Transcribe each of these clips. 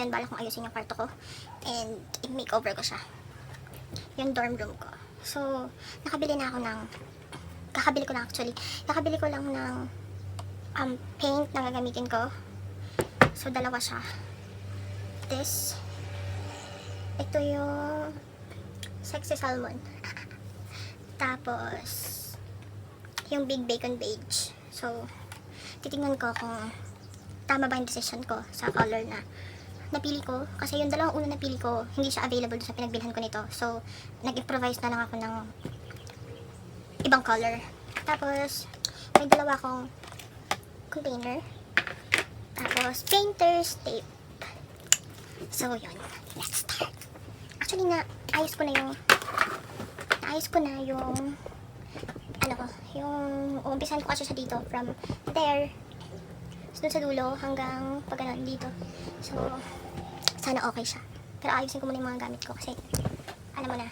ngayon bala kong ayusin yung kwarto ko and i-makeover ko siya. Yung dorm room ko. So, nakabili ko lang ng paint na gagamitin ko. So, dalawa siya. Ito yung sexy salmon. Tapos, yung big bacon beige. So, titingnan ko kung tama ba yung decision ko sa color na napili ko. Kasi yung dalawang una napili ko, hindi siya available sa pinagbilhan ko nito. So, nag-improvise na lang ako ng ibang color. Tapos, may dalawa akong container. Tapos, painter's tape. So, yun. Let's start. Actually, naayos ko na yung umpisan ko kasi siya dito from there dun sa dulo hanggang pag dito. So, sana okay siya. Pero ayusin ko muna yung mga gamit ko kasi alam mo na.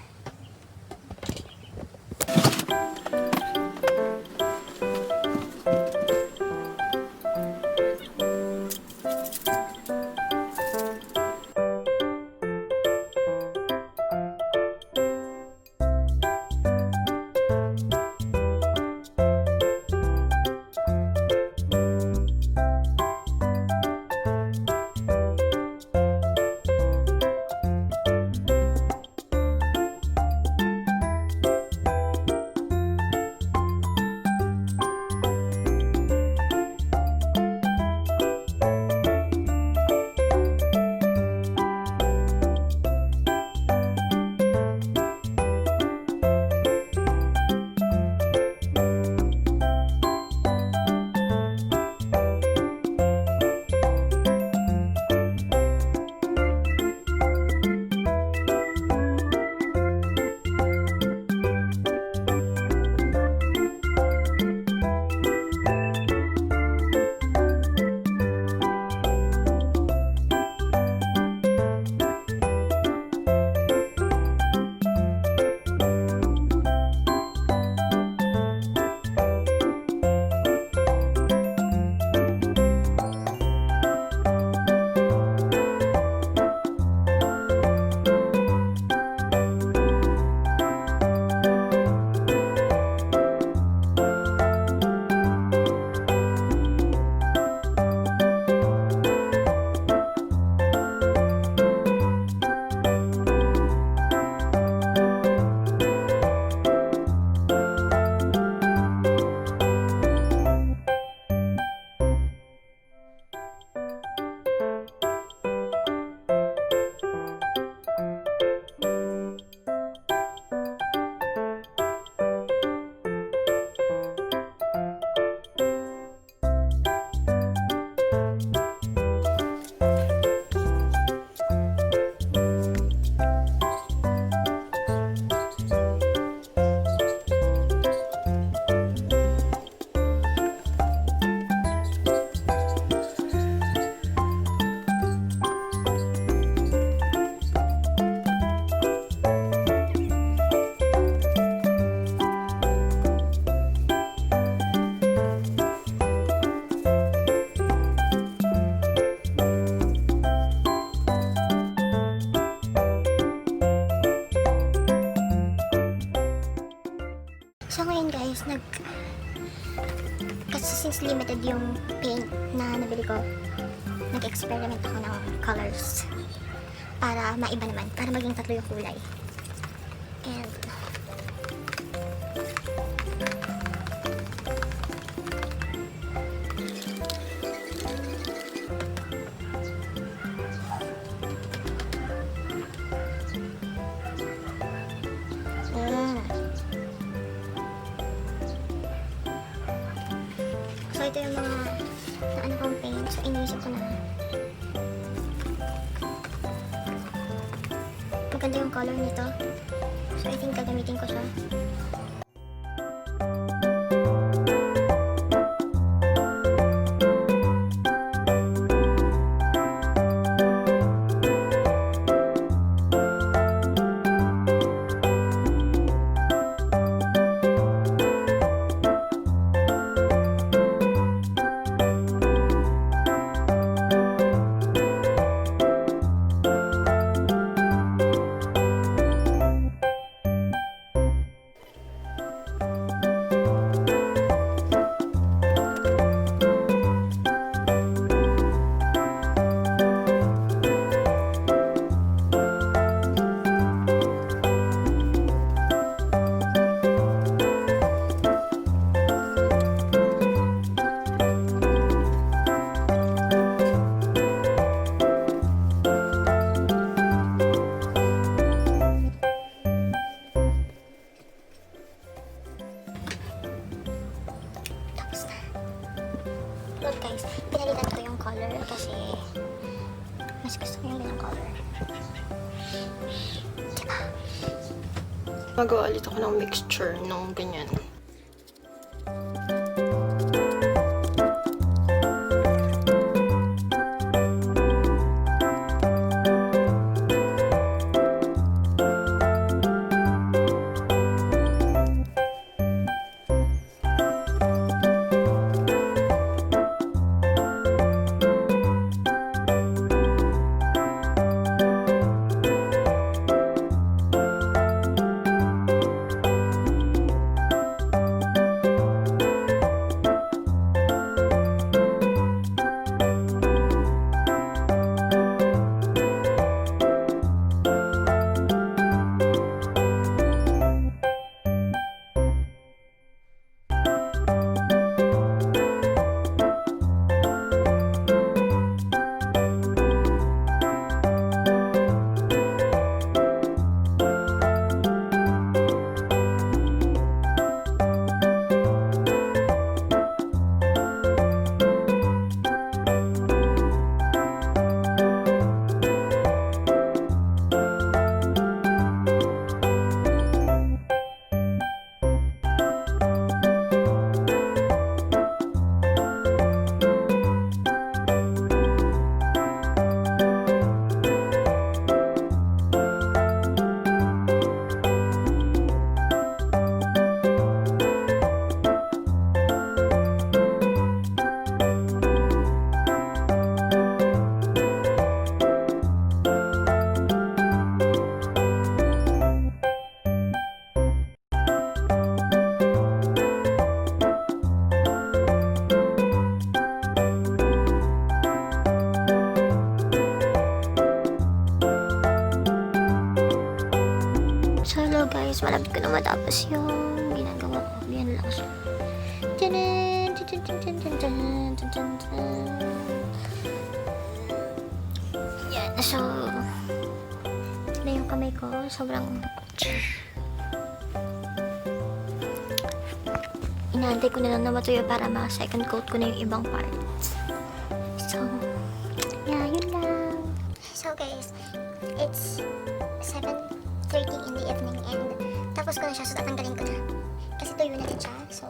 So ngayon guys, kasi since limited yung paint na nabili ko, nag-experiment ako ng colors para maiba naman, para maging tatlo yung kulay. And so ito yung mga naano kong paint. So iniisip ko na maganda yung color nito. So I think gagamitin ko siya. Magawa ulit ako ng mixture ng ganyan. So hello guys, malapit ko na matapos yung ginagawa ko. Yan lang siya. Tadaan! Yan, so na yung kamay ko, sobrang inaantay ko na lang na matuyo para ma-second coat ko na yung ibang parts. So, yeah, yun lang. So guys, it's 7:30 in the evening and tapos ko na siya, so tatanggalin ko na kasi tuyo na din siya. So